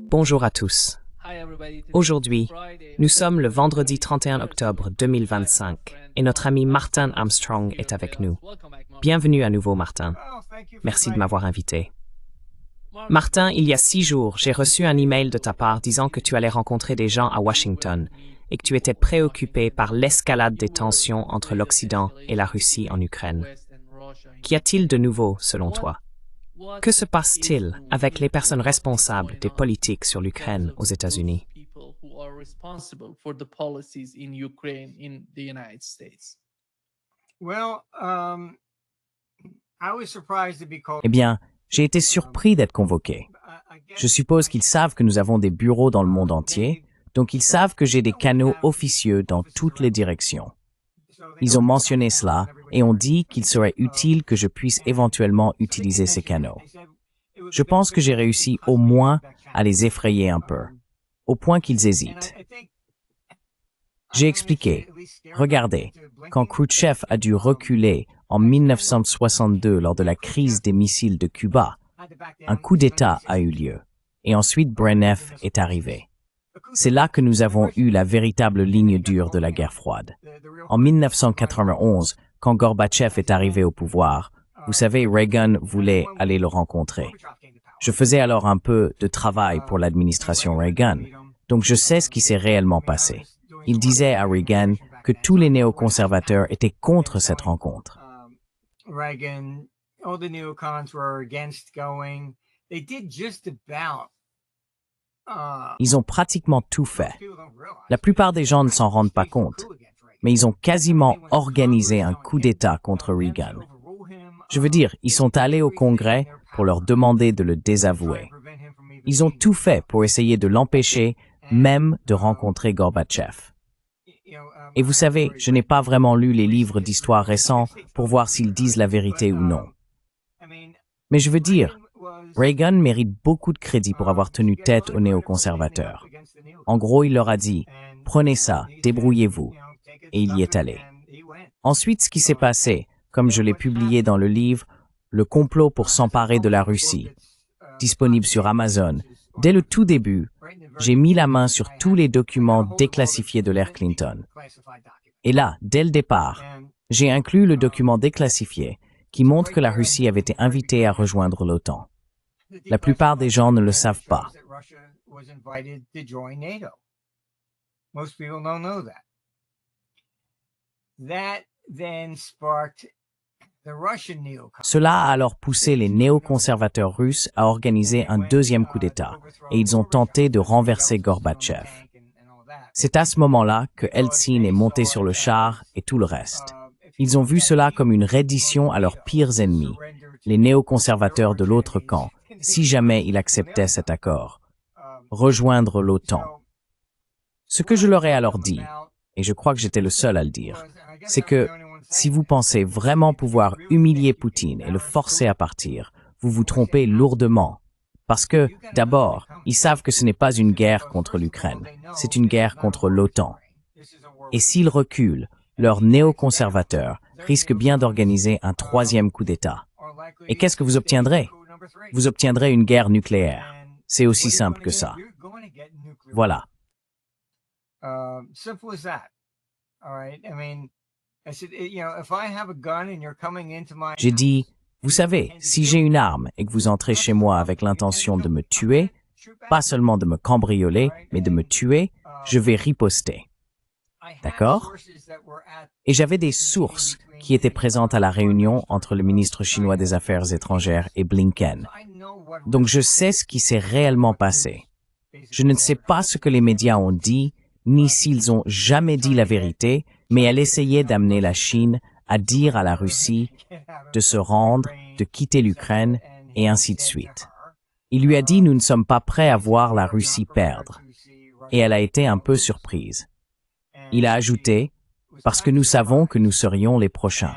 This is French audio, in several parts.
Bonjour à tous. Aujourd'hui, nous sommes le vendredi 31 octobre 2025 et notre ami Martin Armstrong est avec nous. Bienvenue à nouveau, Martin. Merci de m'avoir invité. Martin, il y a 6 jours, j'ai reçu un email de ta part disant que tu allais rencontrer des gens à Washington et que tu étais préoccupé par l'escalade des tensions entre l'Occident et la Russie en Ukraine. Qu'y a-t-il de nouveau, selon toi? Que se passe-t-il avec les personnes responsables des politiques sur l'Ukraine aux États-Unis? Eh bien, j'ai été surpris d'être convoqué. Je suppose qu'ils savent que nous avons des bureaux dans le monde entier, donc ils savent que j'ai des canaux officieux dans toutes les directions. Ils ont mentionné cela et ont dit qu'il serait utile que je puisse éventuellement utiliser ces canaux. Je pense que j'ai réussi au moins à les effrayer un peu, au point qu'ils hésitent. J'ai expliqué, regardez, quand Khrouchtchev a dû reculer en 1962 lors de la crise des missiles de Cuba, un coup d'État a eu lieu, et ensuite Brezhnev est arrivé. C'est là que nous avons eu la véritable ligne dure de la guerre froide. En 1991, quand Gorbatchev est arrivé au pouvoir, vous savez, Reagan voulait aller le rencontrer. Je faisais alors un peu de travail pour l'administration Reagan, donc je sais ce qui s'est réellement passé. Il disait à Reagan que tous les néoconservateurs étaient contre cette rencontre. Ils ont pratiquement tout fait. La plupart des gens ne s'en rendent pas compte, mais ils ont quasiment organisé un coup d'État contre Reagan. Je veux dire, ils sont allés au Congrès pour leur demander de le désavouer. Ils ont tout fait pour essayer de l'empêcher, même de rencontrer Gorbatchev. Et vous savez, je n'ai pas vraiment lu les livres d'histoire récents pour voir s'ils disent la vérité ou non. Mais je veux dire, Reagan mérite beaucoup de crédit pour avoir tenu tête aux néoconservateurs. En gros, il leur a dit « Prenez ça, débrouillez-vous », et il y est allé. Ensuite, ce qui s'est passé, comme je l'ai publié dans le livre « Le complot pour s'emparer de la Russie », disponible sur Amazon, dès le tout début, j'ai mis la main sur tous les documents déclassifiés de l'ère Clinton. Et là, dès le départ, j'ai inclus le document déclassifié qui montre que la Russie avait été invitée à rejoindre l'OTAN. La plupart des gens ne le savent pas. Cela a alors poussé les néoconservateurs russes à organiser un deuxième coup d'État, et ils ont tenté de renverser Gorbatchev. C'est à ce moment-là que Eltsine est monté sur le char et tout le reste. Ils ont vu cela comme une reddition à leurs pires ennemis, les néoconservateurs de l'autre camp, si jamais ils acceptaient cet accord, rejoindre l'OTAN. Ce que je leur ai alors dit, et je crois que j'étais le seul à le dire, c'est que si vous pensez vraiment pouvoir humilier Poutine et le forcer à partir, vous vous trompez lourdement. Parce que, d'abord, ils savent que ce n'est pas une guerre contre l'Ukraine, c'est une guerre contre l'OTAN. Et s'ils reculent, leurs néoconservateurs risquent bien d'organiser un troisième coup d'État. Et qu'est-ce que vous obtiendrez? Vous obtiendrez une guerre nucléaire. C'est aussi simple que ça. Voilà. J'ai dit, vous savez, si j'ai une arme et que vous entrez chez moi avec l'intention de me tuer, pas seulement de me cambrioler, mais de me tuer, je vais riposter. D'accord? Et j'avais des sources qui étaient présentes à la réunion entre le ministre chinois des Affaires étrangères et Blinken. Donc je sais ce qui s'est réellement passé. Je ne sais pas ce que les médias ont dit, ni s'ils ont jamais dit la vérité, mais elle essayait d'amener la Chine à dire à la Russie de se rendre, de quitter l'Ukraine, et ainsi de suite. Il lui a dit « Nous ne sommes pas prêts à voir la Russie perdre ». Et elle a été un peu surprise. Il a ajouté « Parce que nous savons que nous serions les prochains ».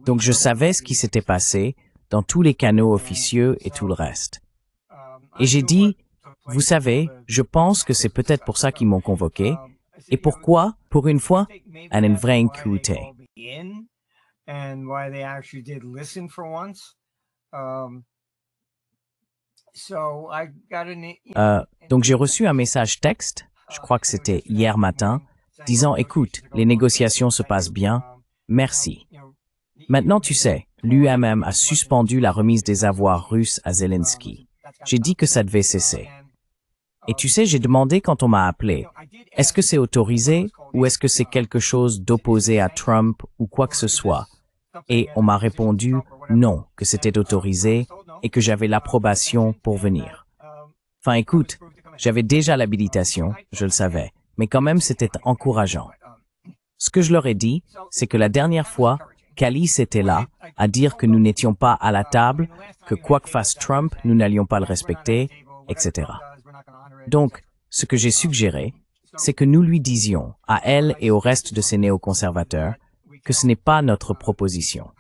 Donc je savais ce qui s'était passé dans tous les canaux officieux et tout le reste. Et j'ai dit « Vous savez, je pense que c'est peut-être pour ça qu'ils m'ont convoqué. Et pourquoi, pour une fois, un vrai écouté. Donc j'ai reçu un message texte, je crois que c'était hier matin, disant « Écoute, les négociations se passent bien, merci. Maintenant, tu sais, l'UMM a suspendu la remise des avoirs russes à Zelensky. J'ai dit que ça devait cesser. Et tu sais, j'ai demandé quand on m'a appelé, est-ce que c'est autorisé ou est-ce que c'est quelque chose d'opposé à Trump ou quoi que ce soit? Et on m'a répondu non, que c'était autorisé et que j'avais l'approbation pour venir. Enfin écoute, j'avais déjà l'habilitation, je le savais, mais quand même c'était encourageant. Ce que je leur ai dit, c'est que la dernière fois, Calice était là à dire que nous n'étions pas à la table, que quoi que fasse Trump, nous n'allions pas le respecter, etc. Donc, ce que j'ai suggéré, c'est que nous lui disions, à elle et au reste de ses néoconservateurs, que ce n'est pas notre proposition.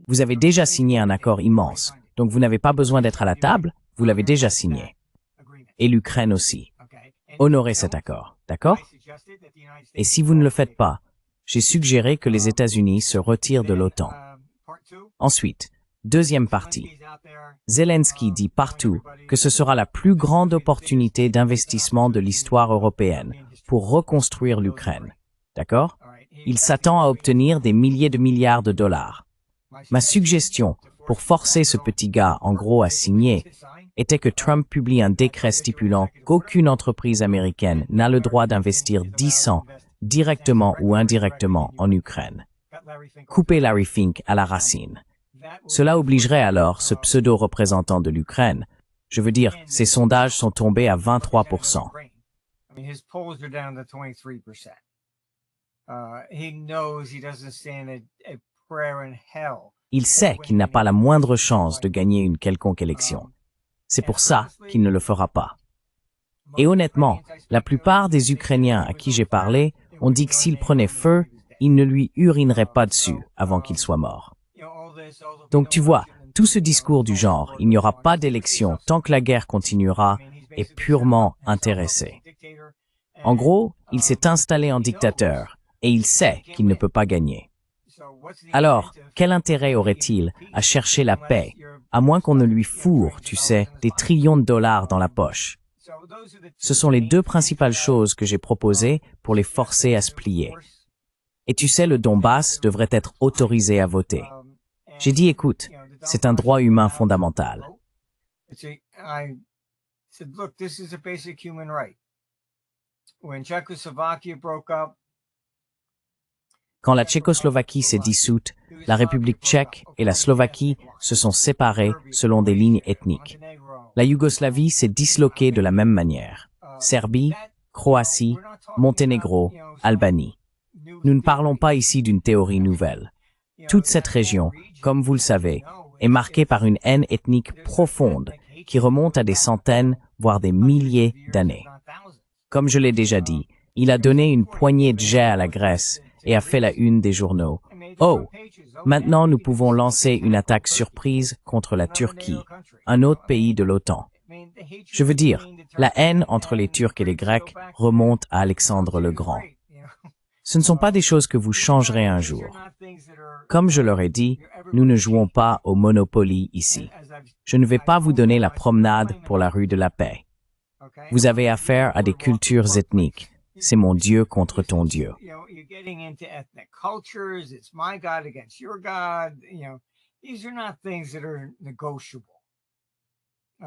Vous avez déjà signé un accord immense, donc vous n'avez pas besoin d'être à la table, vous l'avez déjà signé. Et l'Ukraine aussi. Honorez cet accord, d'accord? Et si vous ne le faites pas, j'ai suggéré que les États-Unis se retirent de l'OTAN. Ensuite, deuxième partie. Zelensky dit partout que ce sera la plus grande opportunité d'investissement de l'histoire européenne pour reconstruire l'Ukraine. D'accord? Il s'attend à obtenir des milliers de milliards de dollars. Ma suggestion, pour forcer ce petit gars en gros à signer, était que Trump publie un décret stipulant qu'aucune entreprise américaine n'a le droit d'investir 10 cents directement ou indirectement en Ukraine. Couper Larry Fink à la racine. Cela obligerait alors ce pseudo-représentant de l'Ukraine. Je veux dire, ses sondages sont tombés à 23%. Il sait qu'il n'a pas la moindre chance de gagner une quelconque élection. C'est pour ça qu'il ne le fera pas. Et honnêtement, la plupart des Ukrainiens à qui j'ai parlé ont dit que s'il prenait feu, ils ne lui urineraient pas dessus avant qu'il soit mort. Donc tu vois, tout ce discours du genre « il n'y aura pas d'élection tant que la guerre continuera » est purement intéressé. En gros, il s'est installé en dictateur et il sait qu'il ne peut pas gagner. Alors, quel intérêt aurait-il à chercher la paix, à moins qu'on ne lui fourre, tu sais, des trillions de dollars dans la poche? Ce sont les deux principales choses que j'ai proposées pour les forcer à se plier. Et tu sais, le Donbass devrait être autorisé à voter. J'ai dit, écoute, c'est un droit humain fondamental. Quand la Tchécoslovaquie s'est dissoute, la République tchèque et la Slovaquie se sont séparées selon des lignes ethniques. La Yougoslavie s'est disloquée de la même manière. Serbie, Croatie, Monténégro, Albanie. Nous ne parlons pas ici d'une théorie nouvelle. Toute cette région, comme vous le savez, est marquée par une haine ethnique profonde qui remonte à des centaines, voire des milliers d'années. Comme je l'ai déjà dit, il a donné une poignée de jets à la Grèce et a fait la une des journaux. Oh, maintenant nous pouvons lancer une attaque surprise contre la Turquie, un autre pays de l'OTAN. Je veux dire, la haine entre les Turcs et les Grecs remonte à Alexandre le Grand. Ce ne sont pas des choses que vous changerez un jour. Comme je leur ai dit, nous ne jouons pas au Monopoly ici. Je ne vais pas vous donner la promenade pour la rue de la paix. Vous avez affaire à des cultures ethniques. C'est mon Dieu contre ton Dieu.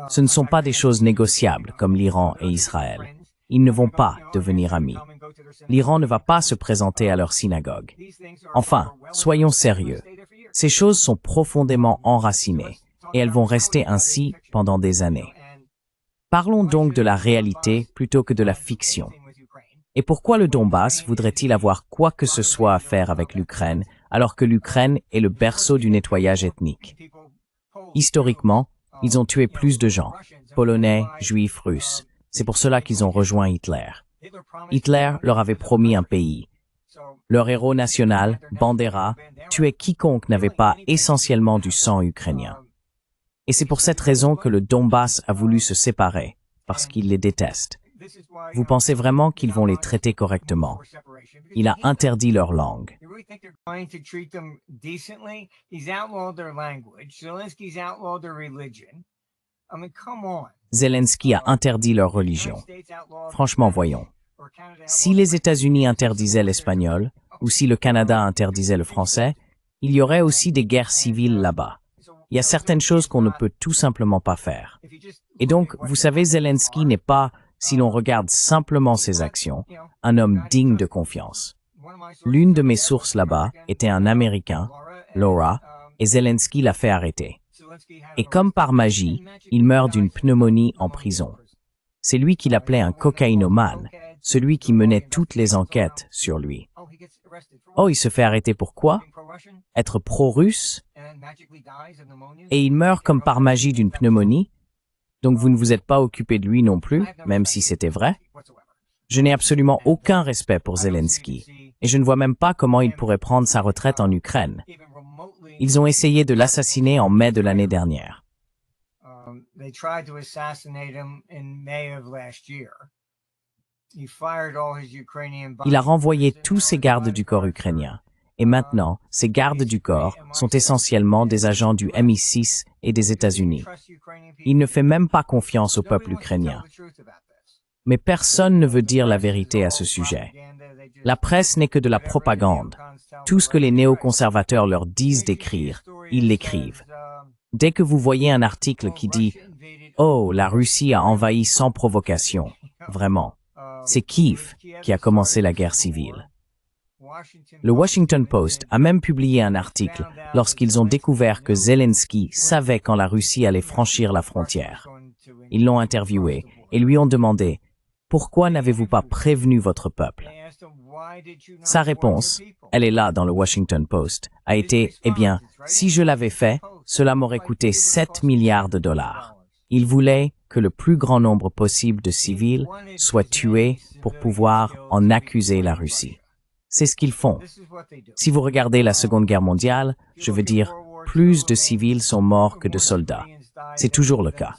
Ce ne sont pas des choses négociables comme l'Iran et Israël. Ils ne vont pas devenir amis. L'Iran ne va pas se présenter à leur synagogue. Enfin, soyons sérieux. Ces choses sont profondément enracinées et elles vont rester ainsi pendant des années. Parlons donc de la réalité plutôt que de la fiction. Et pourquoi le Donbass voudrait-il avoir quoi que ce soit à faire avec l'Ukraine, alors que l'Ukraine est le berceau du nettoyage ethnique? Historiquement, ils ont tué plus de gens, Polonais, Juifs, Russes. C'est pour cela qu'ils ont rejoint Hitler. Hitler leur avait promis un pays. Leur héros national, Bandera, tuait quiconque n'avait pas essentiellement du sang ukrainien. Et c'est pour cette raison que le Donbass a voulu se séparer, parce qu'il les déteste. Vous pensez vraiment qu'ils vont les traiter correctement? Il a interdit leur langue. Zelensky a interdit leur religion. Franchement, voyons. Si les États-Unis interdisaient l'espagnol, ou si le Canada interdisait le français, il y aurait aussi des guerres civiles là-bas. Il y a certaines choses qu'on ne peut tout simplement pas faire. Et donc, vous savez, Zelensky n'est pas, si l'on regarde simplement ses actions, un homme digne de confiance. L'une de mes sources là-bas était un Américain, Laura, et Zelensky l'a fait arrêter. Et comme par magie, il meurt d'une pneumonie en prison. C'est lui qu'il appelait un cocaïnomane, celui qui menait toutes les enquêtes sur lui. Oh, il se fait arrêter pour quoi? Être pro-russe? Et il meurt comme par magie d'une pneumonie? Donc vous ne vous êtes pas occupé de lui non plus, même si c'était vrai? Je n'ai absolument aucun respect pour Zelensky, et je ne vois même pas comment il pourrait prendre sa retraite en Ukraine. Ils ont essayé de l'assassiner en mai de l'année dernière. Il a renvoyé tous ses gardes du corps ukrainiens. Et maintenant, ces gardes du corps sont essentiellement des agents du MI6 et des États-Unis. Il ne fait même pas confiance au peuple ukrainien. Mais personne ne veut dire la vérité à ce sujet. La presse n'est que de la propagande. Tout ce que les néoconservateurs leur disent d'écrire, ils l'écrivent. Dès que vous voyez un article qui dit « Oh, la Russie a envahi sans provocation », vraiment, c'est Kiev qui a commencé la guerre civile. Le Washington Post a même publié un article lorsqu'ils ont découvert que Zelensky savait quand la Russie allait franchir la frontière. Ils l'ont interviewé et lui ont demandé « Pourquoi n'avez-vous pas prévenu votre peuple ?» Sa réponse, elle est là dans le Washington Post, a été « Eh bien, si je l'avais fait, cela m'aurait coûté 7 milliards de dollars. » Il voulait que le plus grand nombre possible de civils soient tués pour pouvoir en accuser la Russie. C'est ce qu'ils font. Si vous regardez la Seconde Guerre mondiale, je veux dire, plus de civils sont morts que de soldats. C'est toujours le cas.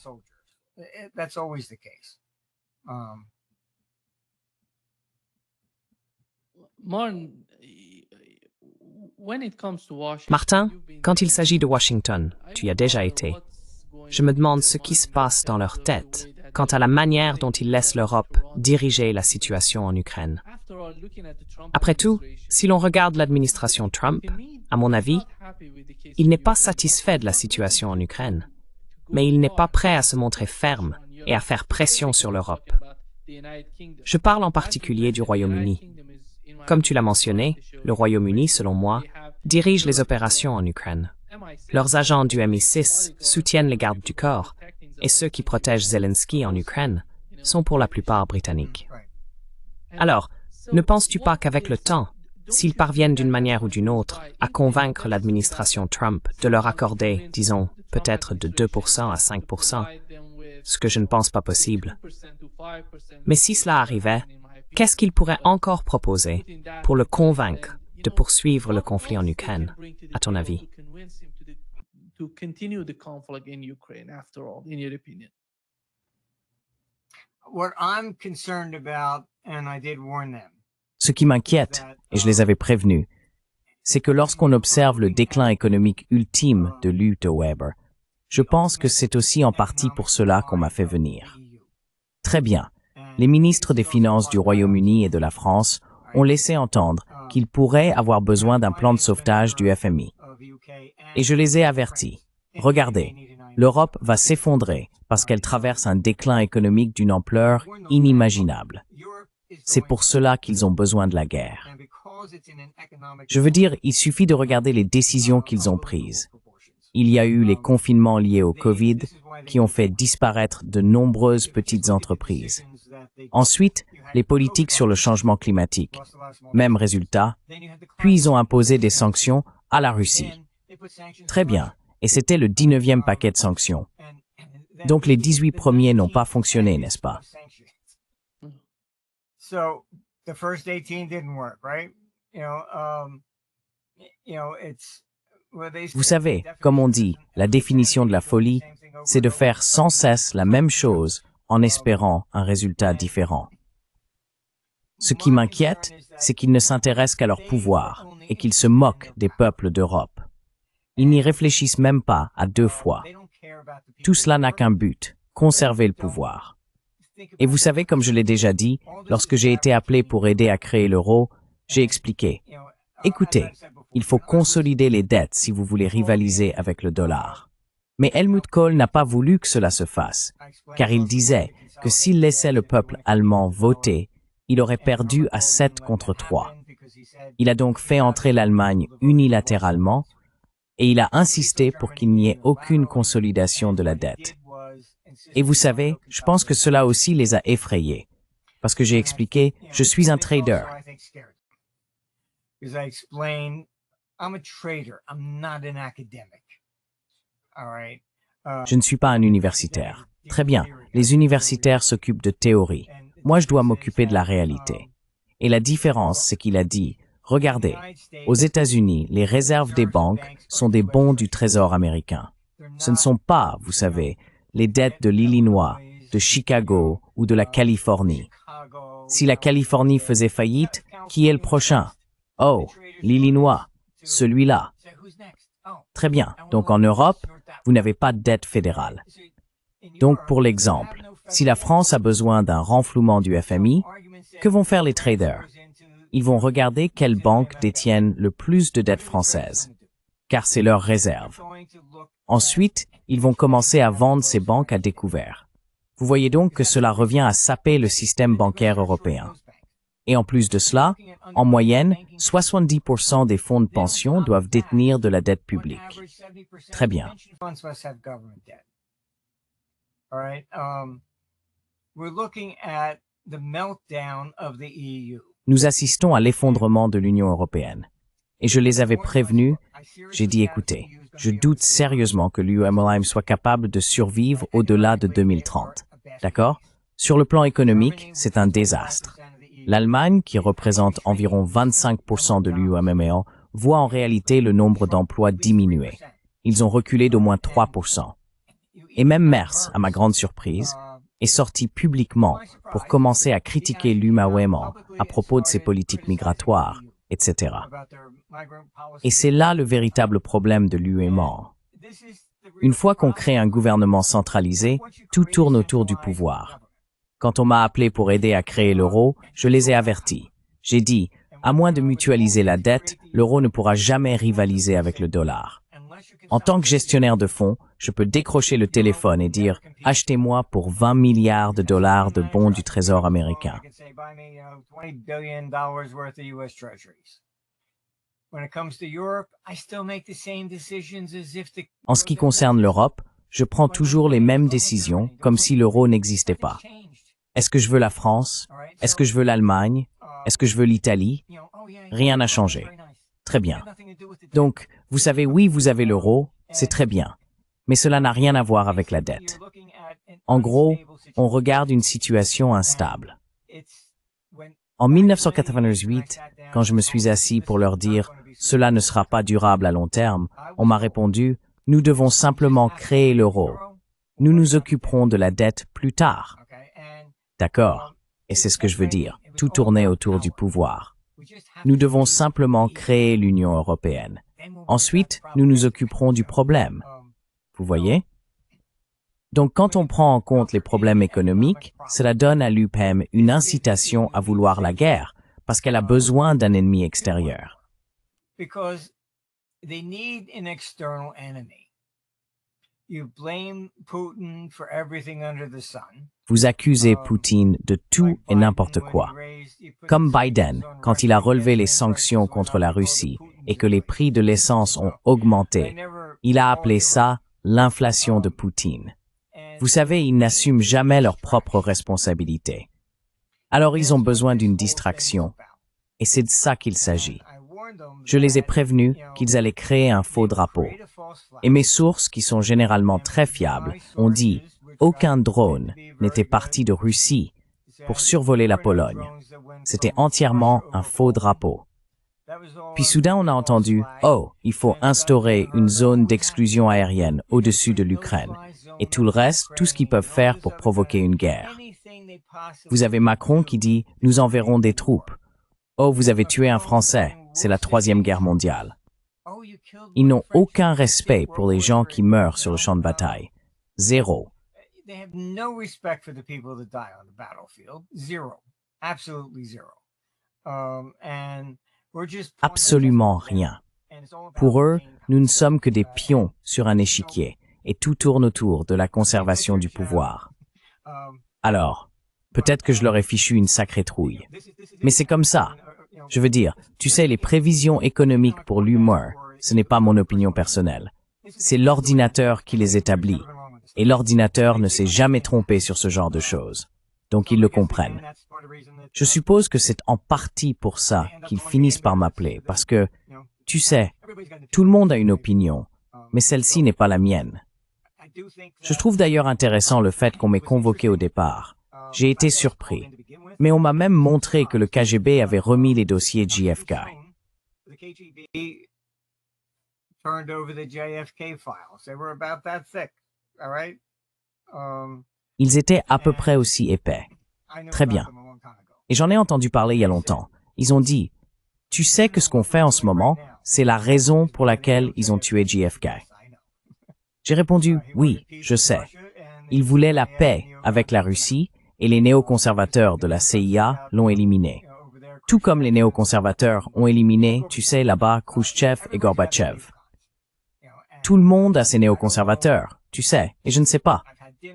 Martin, quand il s'agit de Washington, tu y as déjà été. Je me demande ce qui se passe dans leur tête quant à la manière dont ils laissent l'Europe diriger la situation en Ukraine. Après tout, si l'on regarde l'administration Trump, à mon avis, il n'est pas satisfait de la situation en Ukraine, mais il n'est pas prêt à se montrer ferme et à faire pression sur l'Europe. Je parle en particulier du Royaume-Uni. Comme tu l'as mentionné, le Royaume-Uni, selon moi, dirige les opérations en Ukraine. Leurs agents du MI6 soutiennent les gardes du corps, et ceux qui protègent Zelensky en Ukraine sont pour la plupart britanniques. Alors, ne penses-tu pas qu'avec le temps, s'ils parviennent d'une manière ou d'une autre à convaincre l'administration Trump de leur accorder, disons, peut-être de 2% à 5%, ce que je ne pense pas possible, mais si cela arrivait, qu'est-ce qu'ils pourraient encore proposer pour le convaincre de poursuivre le conflit en Ukraine, à ton avis? Ce qui m'inquiète, et je les avais prévenus, c'est que lorsqu'on observe le déclin économique ultime de Luther Weber, je pense que c'est aussi en partie pour cela qu'on m'a fait venir. Très bien, les ministres des Finances du Royaume-Uni et de la France ont laissé entendre qu'ils pourraient avoir besoin d'un plan de sauvetage du FMI. Et je les ai avertis. Regardez, l'Europe va s'effondrer parce qu'elle traverse un déclin économique d'une ampleur inimaginable. C'est pour cela qu'ils ont besoin de la guerre. Je veux dire, il suffit de regarder les décisions qu'ils ont prises. Il y a eu les confinements liés au Covid qui ont fait disparaître de nombreuses petites entreprises. Ensuite, les politiques sur le changement climatique. Même résultat. Puis ils ont imposé des sanctions à la Russie. Très bien. Et c'était le 19e paquet de sanctions. Donc les 18 premiers n'ont pas fonctionné, n'est-ce pas? Vous savez, comme on dit, la définition de la folie, c'est de faire sans cesse la même chose en espérant un résultat différent. Ce qui m'inquiète, c'est qu'ils ne s'intéressent qu'à leur pouvoir et qu'ils se moquent des peuples d'Europe. Ils n'y réfléchissent même pas à deux fois. Tout cela n'a qu'un but, conserver le pouvoir. Et vous savez, comme je l'ai déjà dit, lorsque j'ai été appelé pour aider à créer l'euro, j'ai expliqué, écoutez, il faut consolider les dettes si vous voulez rivaliser avec le dollar. Mais Helmut Kohl n'a pas voulu que cela se fasse, car il disait que s'il laissait le peuple allemand voter, il aurait perdu à 7 contre 3. Il a donc fait entrer l'Allemagne unilatéralement et il a insisté pour qu'il n'y ait aucune consolidation de la dette. Et vous savez, je pense que cela aussi les a effrayés, parce que j'ai expliqué, je suis un trader. Je ne suis pas un universitaire. Très bien, les universitaires s'occupent de théorie. Moi, je dois m'occuper de la réalité. Et la différence, c'est qu'il a dit, regardez, aux États-Unis, les réserves des banques sont des bons du Trésor américain. Ce ne sont pas, vous savez, les dettes de l'Illinois, de Chicago ou de la Californie. Si la Californie faisait faillite, qui est le prochain? Oh, l'Illinois, celui-là. Très bien, donc en Europe, vous n'avez pas de dette fédérale. Donc pour l'exemple, si la France a besoin d'un renflouement du FMI, que vont faire les traders? Ils vont regarder quelles banques détiennent le plus de dettes françaises, car c'est leur réserve. Ensuite, ils vont commencer à vendre ces banques à découvert. Vous voyez donc que cela revient à saper le système bancaire européen. Et en plus de cela, en moyenne, 70% des fonds de pension doivent détenir de la dette publique. Très bien. Nous assistons à l'effondrement de l'Union européenne. Et je les avais prévenus, j'ai dit écoutez, je doute sérieusement que l'UEM soit capable de survivre au-delà de 2030. D'accord? Sur le plan économique, c'est un désastre. L'Allemagne, qui représente environ 25% de l'UEM, voit en réalité le nombre d'emplois diminuer. Ils ont reculé d'au moins 3%. Et même Merz, à ma grande surprise, est sorti publiquement pour commencer à critiquer l'UEM à propos de ses politiques migratoires, etc. Et c'est là le véritable problème de l'UEM. Une fois qu'on crée un gouvernement centralisé, tout tourne autour du pouvoir. Quand on m'a appelé pour aider à créer l'euro, je les ai avertis. J'ai dit, à moins de mutualiser la dette, l'euro ne pourra jamais rivaliser avec le dollar. En tant que gestionnaire de fonds, je peux décrocher le téléphone et dire « Achetez-moi pour 20 milliards de dollars de bons du Trésor américain ». En ce qui concerne l'Europe, je prends toujours les mêmes décisions comme si l'euro n'existait pas. Est-ce que je veux la France? Est-ce que je veux l'Allemagne? Est-ce que je veux l'Italie? Rien n'a changé. Très bien. Donc, vous savez, oui, vous avez l'euro, c'est très bien. Mais cela n'a rien à voir avec la dette. En gros, on regarde une situation instable. En 1998, quand je me suis assis pour leur dire « Cela ne sera pas durable à long terme », on m'a répondu « Nous devons simplement créer l'euro. Nous nous occuperons de la dette plus tard. » D'accord, et c'est ce que je veux dire, tout tournait autour du pouvoir. Nous devons simplement créer l'Union européenne. Ensuite, nous nous occuperons du problème. Vous voyez? Donc quand on prend en compte les problèmes économiques, cela donne à l'UPM une incitation à vouloir la guerre, parce qu'elle a besoin d'un ennemi extérieur. Vous accusez Poutine de tout et n'importe quoi. Comme Biden, quand il a relevé les sanctions contre la Russie et que les prix de l'essence ont augmenté, il a appelé ça l'inflation de Poutine. Vous savez, ils n'assument jamais leurs propres responsabilités. Alors ils ont besoin d'une distraction. Et c'est de ça qu'il s'agit. Je les ai prévenus qu'ils allaient créer un faux drapeau. Et mes sources, qui sont généralement très fiables, ont dit « Aucun drone n'était parti de Russie pour survoler la Pologne. C'était entièrement un faux drapeau. » Puis soudain, on a entendu « Oh, il faut instaurer une zone d'exclusion aérienne au-dessus de l'Ukraine. » Et tout le reste, tout ce qu'ils peuvent faire pour provoquer une guerre. Vous avez Macron qui dit « Nous enverrons des troupes ». Oh, vous avez tué un Français, c'est la Troisième Guerre mondiale. Ils n'ont aucun respect pour les gens qui meurent sur le champ de bataille. Zéro. They have no respect for the people that die on the battlefield. Zero. Absolutely zero. And we're just Absolument rien. Pour eux, nous ne sommes que des pions sur un échiquier, et tout tourne autour de la conservation du pouvoir. Alors, peut-être que je leur ai fichu une sacrée trouille. Mais c'est comme ça. Je veux dire, tu sais, les prévisions économiques pour l'humour, ce n'est pas mon opinion personnelle. C'est l'ordinateur qui les établit. Et l'ordinateur ne s'est jamais trompé sur ce genre de choses. Donc ils le comprennent. Je suppose que c'est en partie pour ça qu'ils finissent par m'appeler, parce que, tu sais, tout le monde a une opinion, mais celle-ci n'est pas la mienne. Je trouve d'ailleurs intéressant le fait qu'on m'ait convoqué au départ. J'ai été surpris, mais on m'a même montré que le KGB avait remis les dossiers JFK. Ils étaient à peu près aussi épais. Très bien. Et j'en ai entendu parler il y a longtemps. Ils ont dit, tu sais que ce qu'on fait en ce moment, c'est la raison pour laquelle ils ont tué JFK. J'ai répondu, oui, je sais. Ils voulaient la paix avec la Russie et les néoconservateurs de la CIA l'ont éliminé. Tout comme les néoconservateurs ont éliminé, tu sais, là-bas, Khrouchtchev et Gorbatchev. Tout le monde a ses néoconservateurs, tu sais, et je ne sais pas.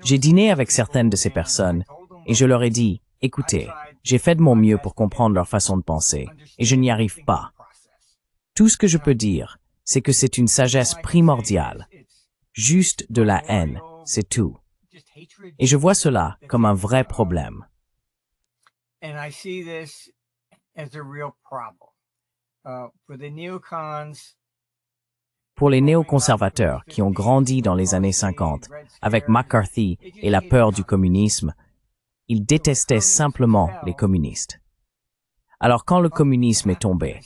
J'ai dîné avec certaines de ces personnes et je leur ai dit, écoutez, j'ai fait de mon mieux pour comprendre leur façon de penser et je n'y arrive pas. Tout ce que je peux dire, c'est que c'est une sagesse primordiale. Juste de la haine, c'est tout. Et je vois cela comme un vrai problème. Pour les néoconservateurs qui ont grandi dans les années 50 avec McCarthy et la peur du communisme, ils détestaient simplement les communistes. Alors quand le communisme est tombé,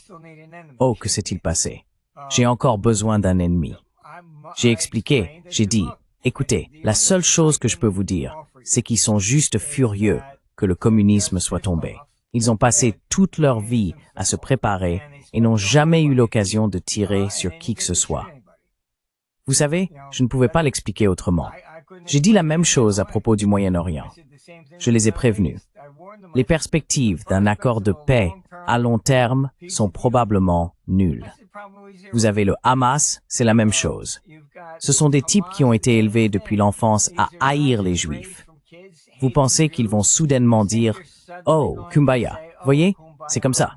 oh, que s'est-il passé? J'ai encore besoin d'un ennemi. J'ai expliqué, j'ai dit, écoutez, la seule chose que je peux vous dire, c'est qu'ils sont juste furieux que le communisme soit tombé. Ils ont passé toute leur vie à se préparer et n'ont jamais eu l'occasion de tirer sur qui que ce soit. Vous savez, je ne pouvais pas l'expliquer autrement. J'ai dit la même chose à propos du Moyen-Orient. Je les ai prévenus. Les perspectives d'un accord de paix à long terme sont probablement nulles. Vous avez le Hamas, c'est la même chose. Ce sont des types qui ont été élevés depuis l'enfance à haïr les Juifs. Vous pensez qu'ils vont soudainement dire « Oh, Kumbaya », voyez, c'est comme ça.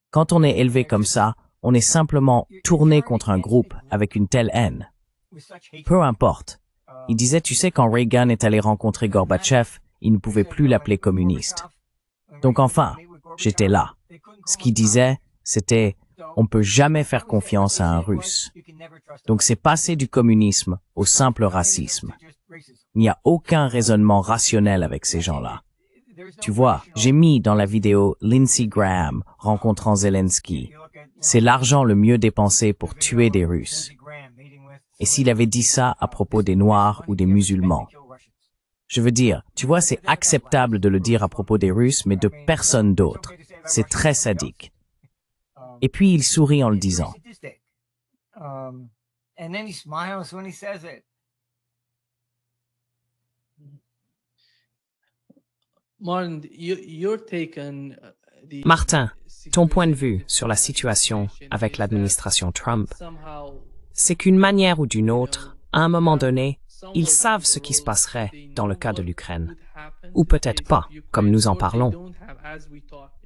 Quand on est élevé comme ça, on est simplement tourné contre un groupe avec une telle haine. Peu importe. Il disait, tu sais, quand Reagan est allé rencontrer Gorbatchev, il ne pouvait plus l'appeler communiste. Donc enfin, j'étais là. Ce qu'il disait, c'était « on ne peut jamais faire confiance à un Russe ». Donc c'est passé du communisme au simple racisme. Il n'y a aucun raisonnement rationnel avec ces gens-là. Tu vois, j'ai mis dans la vidéo Lindsey Graham rencontrant Zelensky. C'est l'argent le mieux dépensé pour tuer des Russes. Et s'il avait dit ça à propos des Noirs ou des musulmans? Je veux dire, tu vois, c'est acceptable de le dire à propos des Russes, mais de personne d'autre. C'est très sadique. Et puis il sourit en le disant. Martin, ton point de vue sur la situation avec l'administration Trump, c'est qu'une manière ou d'une autre, à un moment donné, ils savent ce qui se passerait dans le cas de l'Ukraine. Ou peut-être pas, comme nous en parlons.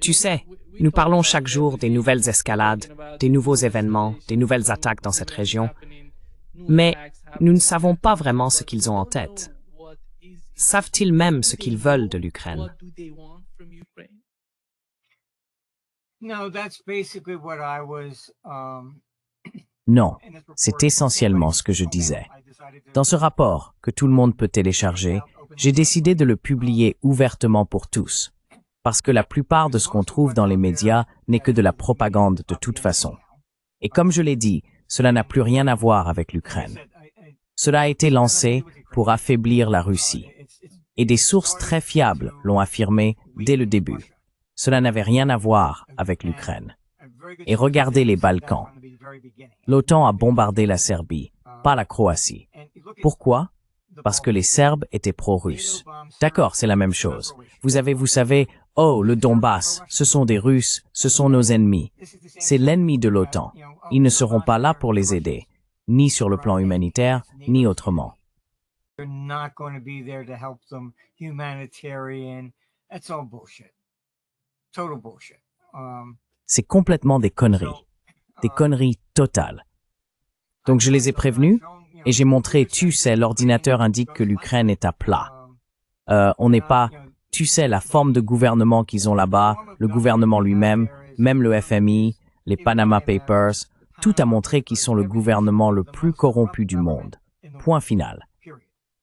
Tu sais, nous parlons chaque jour des nouvelles escalades, des nouveaux événements, des nouvelles attaques dans cette région, mais nous ne savons pas vraiment ce qu'ils ont en tête. Savent-ils même ce qu'ils veulent de l'Ukraine? Non, c'est essentiellement ce que je disais. Dans ce rapport, que tout le monde peut télécharger, j'ai décidé de le publier ouvertement pour tous, parce que la plupart de ce qu'on trouve dans les médias n'est que de la propagande de toute façon. Et comme je l'ai dit, cela n'a plus rien à voir avec l'Ukraine. Cela a été lancé pour affaiblir la Russie. Et des sources très fiables l'ont affirmé dès le début. Cela n'avait rien à voir avec l'Ukraine. Et regardez les Balkans. L'OTAN a bombardé la Serbie, pas la Croatie. Pourquoi? Parce que les Serbes étaient pro-russes. D'accord, c'est la même chose. Vous savez, oh, le Donbass, ce sont des Russes, ce sont nos ennemis. C'est l'ennemi de l'OTAN. Ils ne seront pas là pour les aider, ni sur le plan humanitaire, ni autrement. They're not going to be there to help them humanitarian. That's all bullshit. Total bullshit. C'est complètement des conneries totales. Donc je les ai prévenus et j'ai montré, tu sais, l'ordinateur indique que l'Ukraine est à plat. On n'est pas, tu sais, la forme de gouvernement qu'ils ont là-bas, le gouvernement lui-même, même le FMI, les Panama Papers, tout a montré qu'ils sont le gouvernement le plus corrompu du monde. Point final.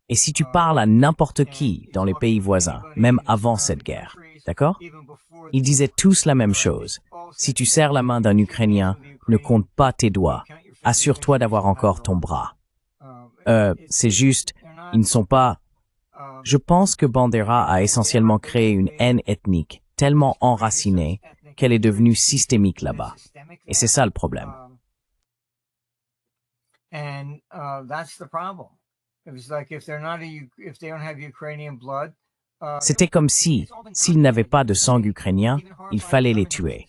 Et si tu parles à n'importe qui dans les pays voisins, même avant cette guerre, d'accord? Ils disaient tous la même chose. Si tu serres la main d'un Ukrainien, ne compte pas tes doigts. Assure-toi d'avoir encore ton bras. C'est juste, ils ne sont pas... Je pense que Bandera a essentiellement créé une haine ethnique tellement enracinée qu'elle est devenue systémique là-bas. Et c'est ça le problème. C'était comme si, s'ils n'avaient pas de sang ukrainien, il fallait les tuer.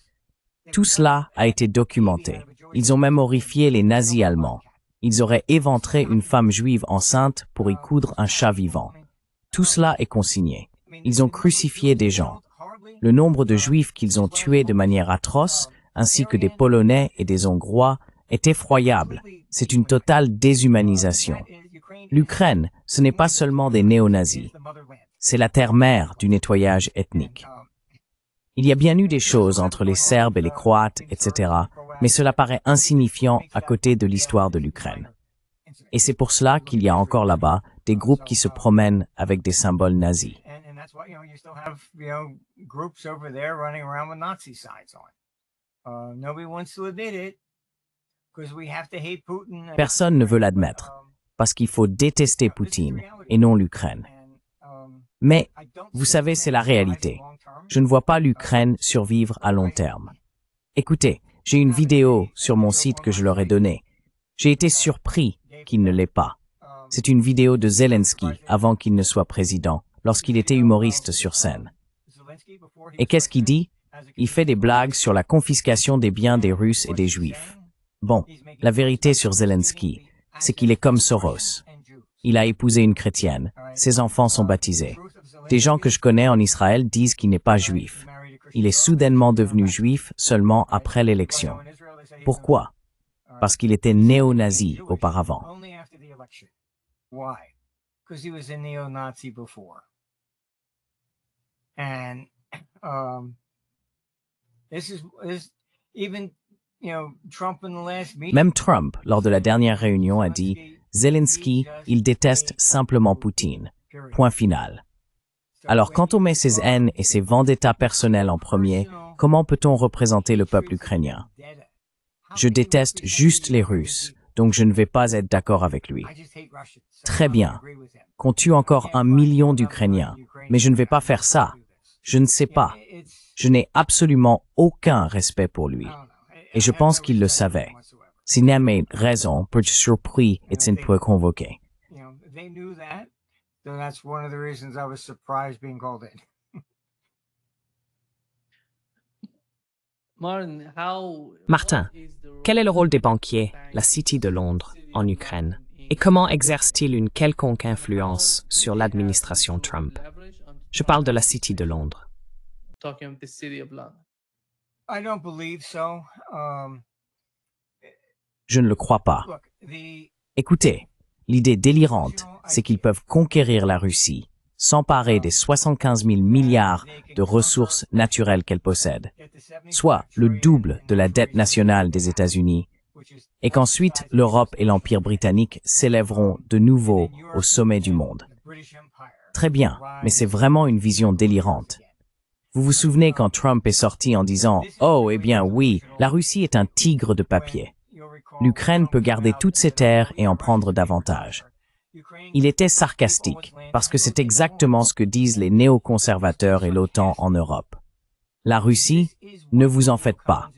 Tout cela a été documenté. Ils ont même horrifié les nazis allemands. Ils auraient éventré une femme juive enceinte pour y coudre un chat vivant. Tout cela est consigné. Ils ont crucifié des gens. Le nombre de juifs qu'ils ont tués de manière atroce, ainsi que des Polonais et des Hongrois, est effroyable. C'est une totale déshumanisation. L'Ukraine, ce n'est pas seulement des néo-nazis. C'est la terre-mère du nettoyage ethnique. Il y a bien eu des choses entre les Serbes et les Croates, etc., mais cela paraît insignifiant à côté de l'histoire de l'Ukraine. Et c'est pour cela qu'il y a encore là-bas des groupes qui se promènent avec des symboles nazis. Personne ne veut l'admettre, parce qu'il faut détester Poutine et non l'Ukraine. Mais, vous savez, c'est la réalité. Je ne vois pas l'Ukraine survivre à long terme. Écoutez, j'ai une vidéo sur mon site que je leur ai donnée. J'ai été surpris qu'il ne l'ait pas. C'est une vidéo de Zelensky avant qu'il ne soit président, lorsqu'il était humoriste sur scène. Et qu'est-ce qu'il dit? Il fait des blagues sur la confiscation des biens des Russes et des Juifs. Bon, la vérité sur Zelensky, c'est qu'il est comme Soros. Il a épousé une chrétienne. Ses enfants sont baptisés. Des gens que je connais en Israël disent qu'il n'est pas juif. Il est soudainement devenu juif seulement après l'élection. Pourquoi? Parce qu'il était néo-nazi auparavant. Même Trump, lors de la dernière réunion, a dit « Zelensky, il déteste simplement Poutine. Point final. » Alors, quand on met ses haines et ses vendettas personnels en premier, comment peut-on représenter le peuple ukrainien? Je déteste juste les Russes, donc je ne vais pas être d'accord avec lui. Très bien. Qu'on tue encore 1 million d'Ukrainiens, mais je ne vais pas faire ça. Je ne sais pas. Je n'ai absolument aucun respect pour lui. Et je pense qu'il le savait. S'il n'avait raison, pour être surpris, est un peu convoqué. So that's one of the reasons I was surprised being called in. Martin, quel est le rôle des banquiers, la City de Londres, en Ukraine? Et comment exerce-t-il une quelconque influence sur l'administration Trump? Je parle de la City de Londres. I don't believe so. Je ne le crois pas. Écoutez, l'idée délirante, c'est qu'ils peuvent conquérir la Russie, s'emparer des 75 000 milliards de ressources naturelles qu'elle possède, soit le double de la dette nationale des États-Unis, et qu'ensuite l'Europe et l'Empire britannique s'élèveront de nouveau au sommet du monde. Très bien, mais c'est vraiment une vision délirante. Vous vous souvenez quand Trump est sorti en disant « Oh, eh bien oui, la Russie est un tigre de papier ». l'Ukraine peut garder toutes ses terres et en prendre davantage. Il était sarcastique, parce que c'est exactement ce que disent les néoconservateurs et l'OTAN en Europe. La Russie, ne vous en faites pas.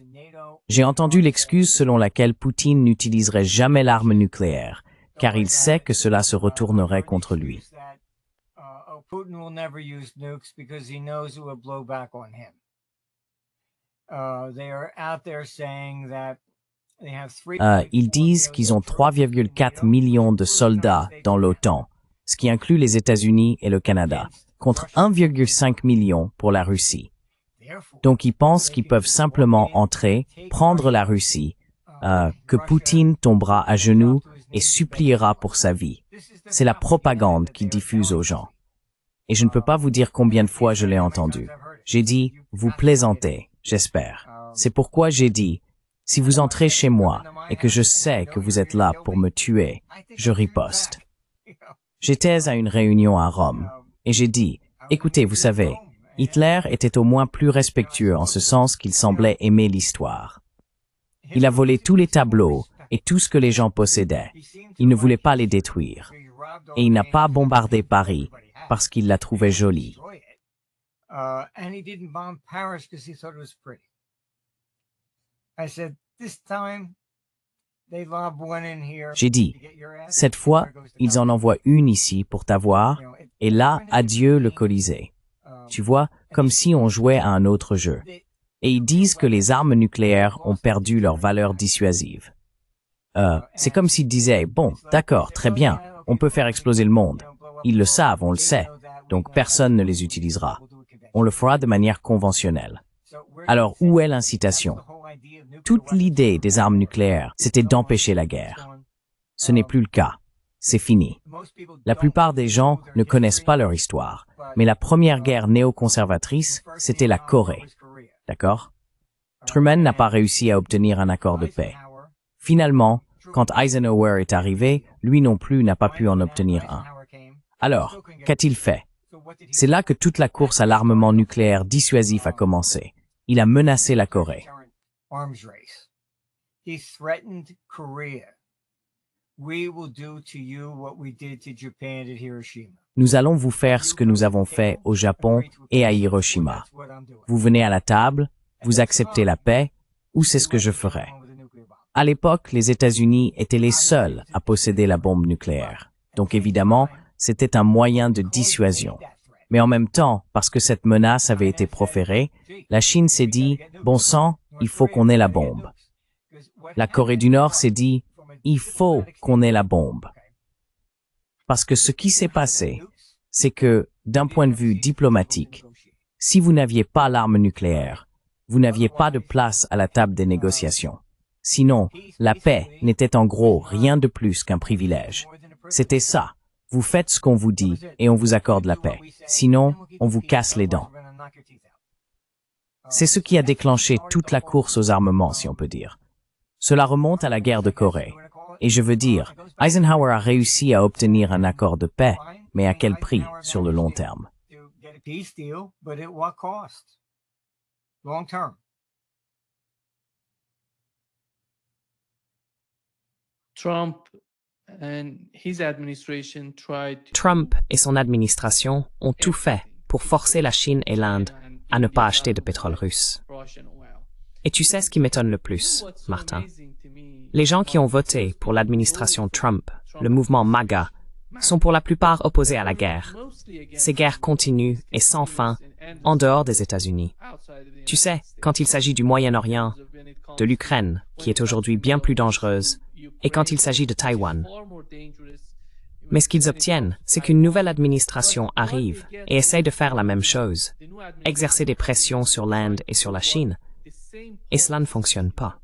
J'ai entendu l'excuse selon laquelle Poutine n'utiliserait jamais l'arme nucléaire, car il sait que cela se retournerait contre lui. Ils disent qu'ils ont 3,4 millions de soldats dans l'OTAN, ce qui inclut les États-Unis et le Canada, contre 1,5 million pour la Russie. Donc ils pensent qu'ils peuvent simplement entrer, prendre la Russie, que Poutine tombera à genoux et suppliera pour sa vie. C'est la propagande qu'ils diffusent aux gens. Et je ne peux pas vous dire combien de fois je l'ai entendu. J'ai dit, vous plaisantez, j'espère. C'est pourquoi j'ai dit, si vous entrez chez moi et que je sais que vous êtes là pour me tuer, je riposte. J'étais à une réunion à Rome et j'ai dit, écoutez, vous savez, Hitler était au moins plus respectueux en ce sens qu'il semblait aimer l'histoire. Il a volé tous les tableaux et tout ce que les gens possédaient. Il ne voulait pas les détruire. Et il n'a pas bombardé Paris parce qu'il la trouvait jolie. J'ai dit, cette fois, ils en envoient une ici pour t'avoir, et là, adieu le Colisée. Tu vois, comme si on jouait à un autre jeu. Et ils disent que les armes nucléaires ont perdu leur valeur dissuasive. C'est comme s'ils disaient, bon, d'accord, très bien, on peut faire exploser le monde. Ils le savent, on le sait, donc personne ne les utilisera. On le fera de manière conventionnelle. Alors, où est l'incitation? Toute l'idée des armes nucléaires, c'était d'empêcher la guerre. Ce n'est plus le cas. C'est fini. La plupart des gens ne connaissent pas leur histoire, mais la première guerre néoconservatrice, c'était la Corée. D'accord? Truman n'a pas réussi à obtenir un accord de paix. Finalement, quand Eisenhower est arrivé, lui non plus n'a pas pu en obtenir un. Alors, qu'a-t-il fait? C'est là que toute la course à l'armement nucléaire dissuasif a commencé. Il a menacé la Corée. Nous allons vous faire ce que nous avons fait au Japon et à Hiroshima. Vous venez à la table, vous acceptez la paix, ou c'est ce que je ferai. À l'époque, les États-Unis étaient les seuls à posséder la bombe nucléaire. Donc évidemment, c'était un moyen de dissuasion. Mais en même temps, parce que cette menace avait été proférée, la Chine s'est dit, bon sang, il faut qu'on ait la bombe. La Corée du Nord s'est dit, il faut qu'on ait la bombe. Parce que ce qui s'est passé, c'est que, d'un point de vue diplomatique, si vous n'aviez pas l'arme nucléaire, vous n'aviez pas de place à la table des négociations. Sinon, la paix n'était en gros rien de plus qu'un privilège. C'était ça. Vous faites ce qu'on vous dit et on vous accorde la paix. Sinon, on vous casse les dents. C'est ce qui a déclenché toute la course aux armements, si on peut dire. Cela remonte à la guerre de Corée. Et je veux dire, Eisenhower a réussi à obtenir un accord de paix, mais à quel prix sur le long terme? Trump et son administration ont tout fait pour forcer la Chine et l'Inde à ne pas acheter de pétrole russe. Et tu sais ce qui m'étonne le plus, Martin? Les gens qui ont voté pour l'administration Trump, le mouvement MAGA, sont pour la plupart opposés à la guerre. Ces guerres continuent et sans fin en dehors des États-Unis. Tu sais, quand il s'agit du Moyen-Orient, de l'Ukraine, qui est aujourd'hui bien plus dangereuse, et quand il s'agit de Taïwan. Mais ce qu'ils obtiennent, c'est qu'une nouvelle administration arrive et essaye de faire la même chose, exercer des pressions sur l'Inde et sur la Chine, et cela ne fonctionne pas.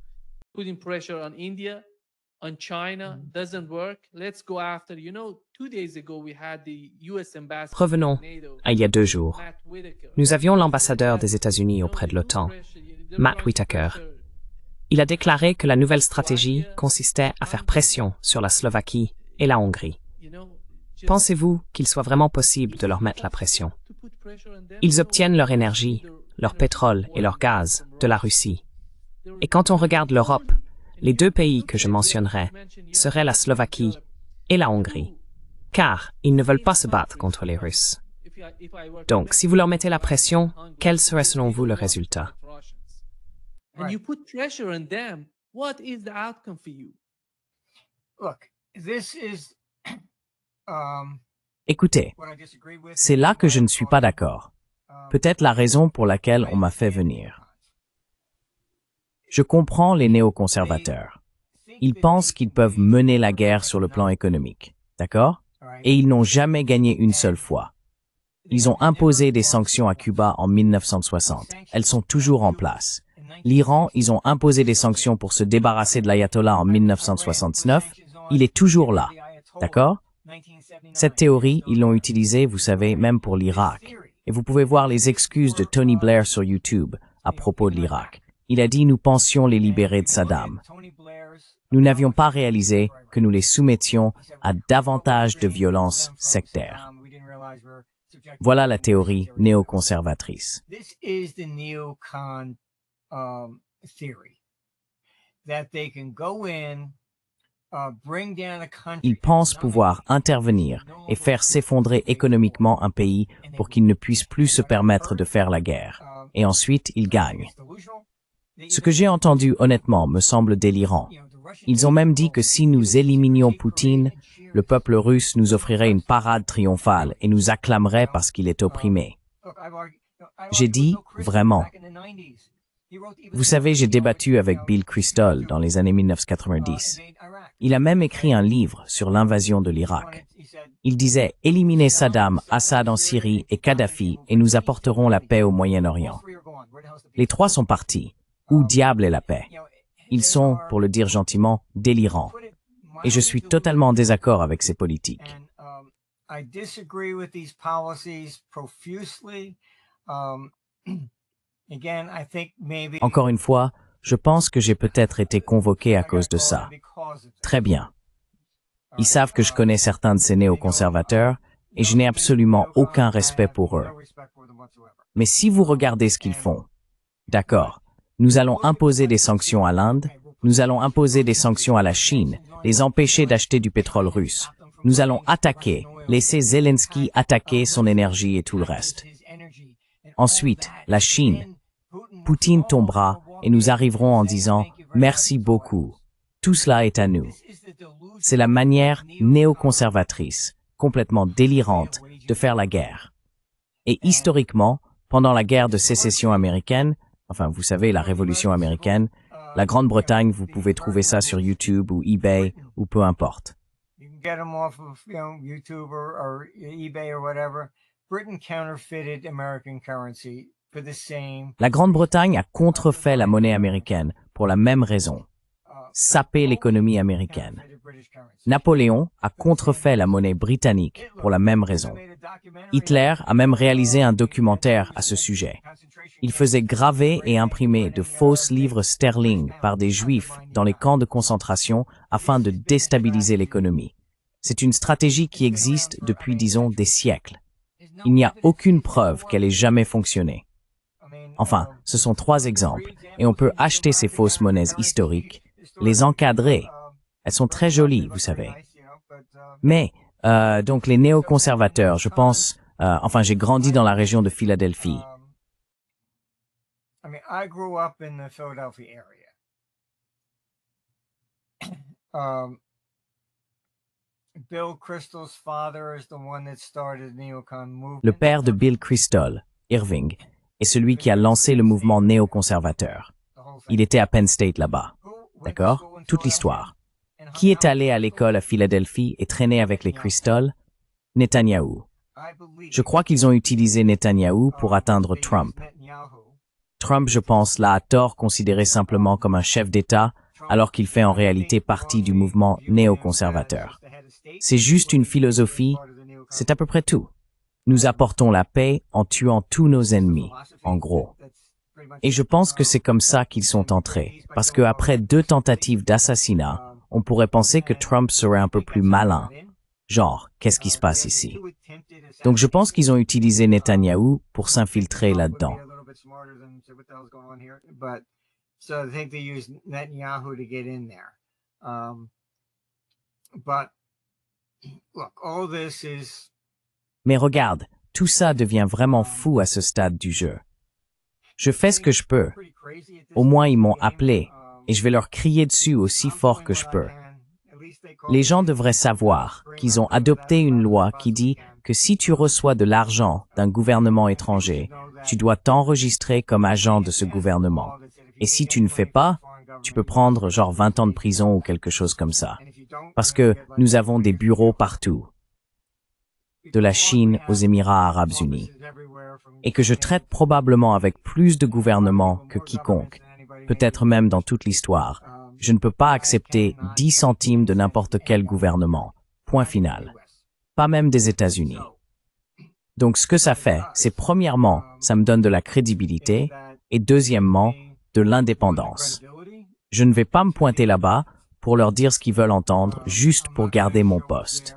Revenons à il y a 2 jours. Nous avions l'ambassadeur des États-Unis auprès de l'OTAN, Matt Whitaker. Il a déclaré que la nouvelle stratégie consistait à faire pression sur la Slovaquie et la Hongrie. Pensez-vous qu'il soit vraiment possible de leur mettre la pression? Ils obtiennent leur énergie, leur pétrole et leur gaz de la Russie. Et quand on regarde l'Europe, les deux pays que je mentionnerai seraient la Slovaquie et la Hongrie, car ils ne veulent pas se battre contre les Russes. Donc, si vous leur mettez la pression, quel serait selon vous le résultat? Écoutez, c'est là que je ne suis pas d'accord. Peut-être la raison pour laquelle on m'a fait venir. Je comprends les néoconservateurs. Ils pensent qu'ils peuvent mener la guerre sur le plan économique, d'accord? Et ils n'ont jamais gagné une seule fois. Ils ont imposé des sanctions à Cuba en 1960. Elles sont toujours en place. L'Iran, ils ont imposé des sanctions pour se débarrasser de l'ayatollah en 1969. Il est toujours là, d'accord? Cette théorie, ils l'ont utilisée, vous savez, même pour l'Irak. Et vous pouvez voir les excuses de Tony Blair sur YouTube à propos de l'Irak. Il a dit « Nous pensions les libérer de Saddam ». Nous n'avions pas réalisé que nous les soumettions à davantage de violence sectaire. Voilà la théorie néoconservatrice. Ils pensent pouvoir intervenir et faire s'effondrer économiquement un pays pour qu'il ne puisse plus se permettre de faire la guerre. Et ensuite, ils gagnent. Ce que j'ai entendu honnêtement me semble délirant. Ils ont même dit que si nous éliminions Poutine, le peuple russe nous offrirait une parade triomphale et nous acclamerait parce qu'il est opprimé. J'ai dit, vraiment. Vous savez, j'ai débattu avec Bill Kristol dans les années 1990. Il a même écrit un livre sur l'invasion de l'Irak. Il disait « Éliminez Saddam, Assad en Syrie et Kadhafi et nous apporterons la paix au Moyen-Orient ». Les trois sont partis. Où diable est la paix? Ils sont, pour le dire gentiment, délirants. Et je suis totalement en désaccord avec ces politiques. Encore une fois, je pense que j'ai peut-être été convoqué à cause de ça. Très bien. Ils savent que je connais certains de ces néoconservateurs et je n'ai absolument aucun respect pour eux. Mais si vous regardez ce qu'ils font, d'accord, nous allons imposer des sanctions à l'Inde, nous allons imposer des sanctions à la Chine, les empêcher d'acheter du pétrole russe. Nous allons attaquer, laisser Zelensky attaquer son énergie et tout le reste. Ensuite, la Chine. Poutine tombera et nous arriverons en disant « Merci beaucoup, tout cela est à nous ». C'est la manière néoconservatrice, complètement délirante, de faire la guerre. Et historiquement, pendant la guerre de sécession américaine, enfin vous savez, la Révolution américaine, la Grande-Bretagne, vous pouvez trouver ça sur YouTube ou eBay ou peu importe. La Grande-Bretagne a contrefait la monnaie américaine pour la même raison, saper l'économie américaine. Napoléon a contrefait la monnaie britannique pour la même raison. Hitler a même réalisé un documentaire à ce sujet. Il faisait graver et imprimer de fausses livres sterling par des juifs dans les camps de concentration afin de déstabiliser l'économie. C'est une stratégie qui existe depuis, disons, des siècles. Il n'y a aucune preuve qu'elle ait jamais fonctionné. Enfin, ce sont 3 exemples, et on peut acheter ces fausses monnaies historiques, les encadrer. Elles sont très jolies, vous savez. Mais, donc les néoconservateurs, je pense, enfin j'ai grandi dans la région de Philadelphie. Le père de Bill Kristol, Irving, est celui qui a lancé le mouvement néoconservateur. Il était à Penn State là-bas. D'accord? Toute l'histoire. Qui est allé à l'école à Philadelphie et traîné avec les Kristol? Netanyahou. Je crois qu'ils ont utilisé Netanyahou pour atteindre Trump. Trump, je pense, l'a à tort considéré simplement comme un chef d'État, alors qu'il fait en réalité partie du mouvement néoconservateur. C'est juste une philosophie, c'est à peu près tout. Nous apportons la paix en tuant tous nos ennemis, en gros. Et je pense que c'est comme ça qu'ils sont entrés, parce qu'après 2 tentatives d'assassinat, on pourrait penser que Trump serait un peu plus malin. Genre, qu'est-ce qui se passe ici? Donc je pense qu'ils ont utilisé Netanyahou pour s'infiltrer là-dedans. So I think they used Netanyahu to get in there. But look, all this is... Mais regarde, tout ça devient vraiment fou à ce stade du jeu. Je fais ce que je peux. Au moins, ils m'ont appelé, et je vais leur crier dessus aussi fort que je peux. Les gens devraient savoir qu'ils ont adopté une loi qui dit que si tu reçois de l'argent d'un gouvernement étranger, tu dois t'enregistrer comme agent de ce gouvernement. Et si tu ne fais pas, tu peux prendre genre 20 ans de prison ou quelque chose comme ça. Parce que nous avons des bureaux partout, de la Chine aux Émirats arabes unis, et que je traite probablement avec plus de gouvernements que quiconque, peut-être même dans toute l'histoire. Je ne peux pas accepter 10 centimes de n'importe quel gouvernement. Point final. Pas même des États-Unis. Donc ce que ça fait, c'est premièrement, ça me donne de la crédibilité, et deuxièmement, de l'indépendance. Je ne vais pas me pointer là-bas pour leur dire ce qu'ils veulent entendre, juste pour garder mon poste.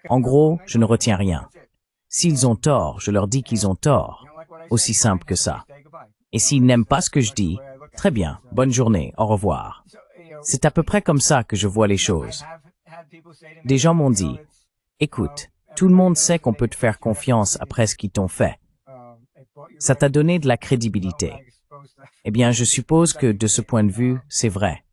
En gros, je ne retiens rien. S'ils ont tort, je leur dis qu'ils ont tort. Aussi simple que ça. Et s'ils n'aiment pas ce que je dis, très bien, bonne journée, au revoir. C'est à peu près comme ça que je vois les choses. Des gens m'ont dit, écoute, tout le monde sait qu'on peut te faire confiance après ce qu'ils t'ont fait. Ça t'a donné de la crédibilité. Eh bien, je suppose que de ce point de vue, c'est vrai.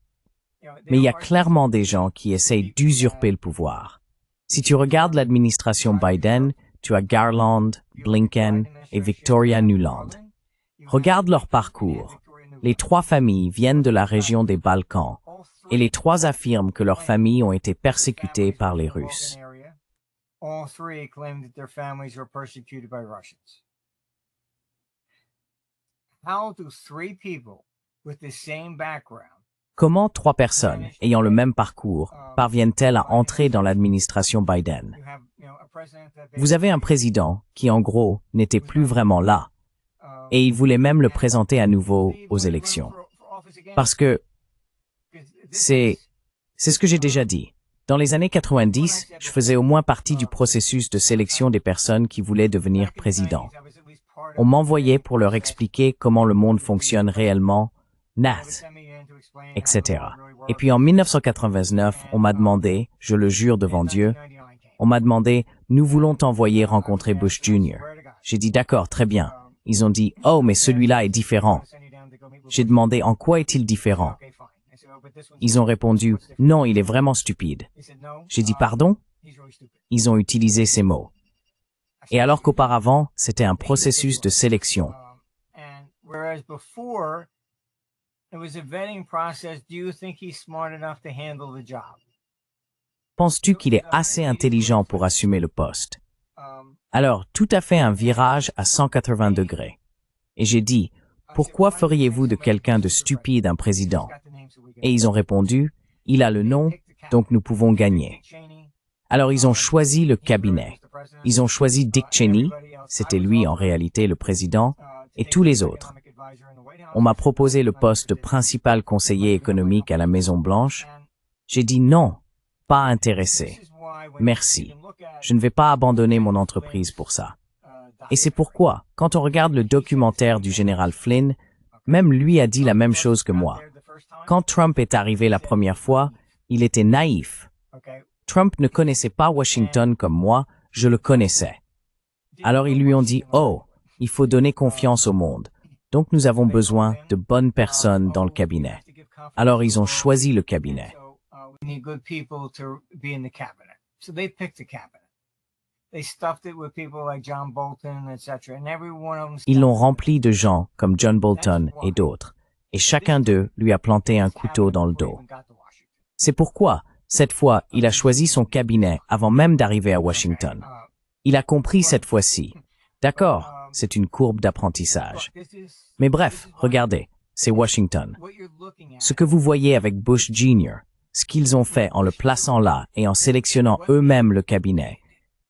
Mais il y a clairement des gens qui essayent d'usurper le pouvoir. Si tu regardes l'administration Biden, tu as Garland, Blinken et Victoria Nuland. Regarde leur parcours. Les trois familles viennent de la région des Balkans, et les trois affirment que leurs familles ont été persécutées par les Russes. All three claim that their families were persecuted by Russians. How do three people with the same background... Comment trois personnes ayant le même parcours parviennent-elles à entrer dans l'administration Biden? Vous avez un président qui, en gros, n'était plus vraiment là, et il voulait même le présenter à nouveau aux élections. Parce que c'est ce que j'ai déjà dit. Dans les années 90, je faisais au moins partie du processus de sélection des personnes qui voulaient devenir président. On m'envoyait pour leur expliquer comment le monde fonctionne réellement, NAT, etc. Et puis en 1999, on m'a demandé, je le jure devant Dieu, on m'a demandé, nous voulons t'envoyer rencontrer Bush Jr. J'ai dit d'accord, très bien. Ils ont dit, oh, mais celui-là est différent. J'ai demandé, en quoi est-il différent? Ils ont répondu, non, il est vraiment stupide. J'ai dit, pardon? Ils ont utilisé ces mots. Et alors qu'auparavant, c'était un processus de sélection. Penses-tu qu'il est assez intelligent pour assumer le poste? Alors, tout à fait un virage à 180 degrés. Et j'ai dit, pourquoi feriez-vous de quelqu'un de stupide un président? Et ils ont répondu, il a le nom, donc nous pouvons gagner. Alors ils ont choisi le cabinet. Ils ont choisi Dick Cheney, c'était lui en réalité le président, et tous les autres. On m'a proposé le poste de principal conseiller économique à la Maison-Blanche. J'ai dit non, pas intéressé. Merci. Je ne vais pas abandonner mon entreprise pour ça. Et c'est pourquoi, quand on regarde le documentaire du général Flynn, même lui a dit la même chose que moi. Quand Trump est arrivé la première fois, il était naïf. Trump ne connaissait pas Washington comme moi, je le connaissais. Alors ils lui ont dit, oh, il faut donner confiance au monde. Donc nous avons besoin de bonnes personnes dans le cabinet. Alors ils ont choisi le cabinet. Ils l'ont rempli de gens comme John Bolton et d'autres, et chacun d'eux lui a planté un couteau dans le dos. C'est pourquoi, cette fois, il a choisi son cabinet avant même d'arriver à Washington. Il a compris cette fois-ci. D'accord, c'est une courbe d'apprentissage. Mais bref, regardez, c'est Washington. Ce que vous voyez avec Bush Jr., ce qu'ils ont fait en le plaçant là et en sélectionnant eux-mêmes le cabinet,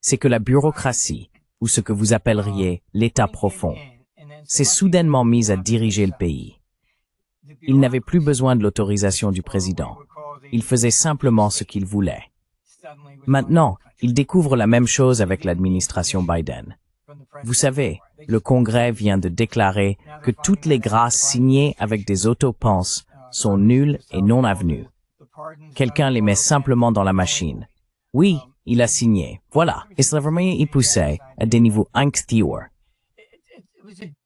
c'est que la bureaucratie, ou ce que vous appelleriez l'État profond, s'est soudainement mise à diriger le pays. Il n'avait plus besoin de l'autorisation du président. Il faisait simplement ce qu'il voulait. Maintenant, ils découvrent la même chose avec l'administration Biden. Vous savez, le Congrès vient de déclarer que toutes les grâces signées avec des autopenses sont nulles et non avenues. Quelqu'un les met simplement dans la machine. Oui, il a signé. Voilà. Et cela vraiment est poussé à des niveaux incroyables.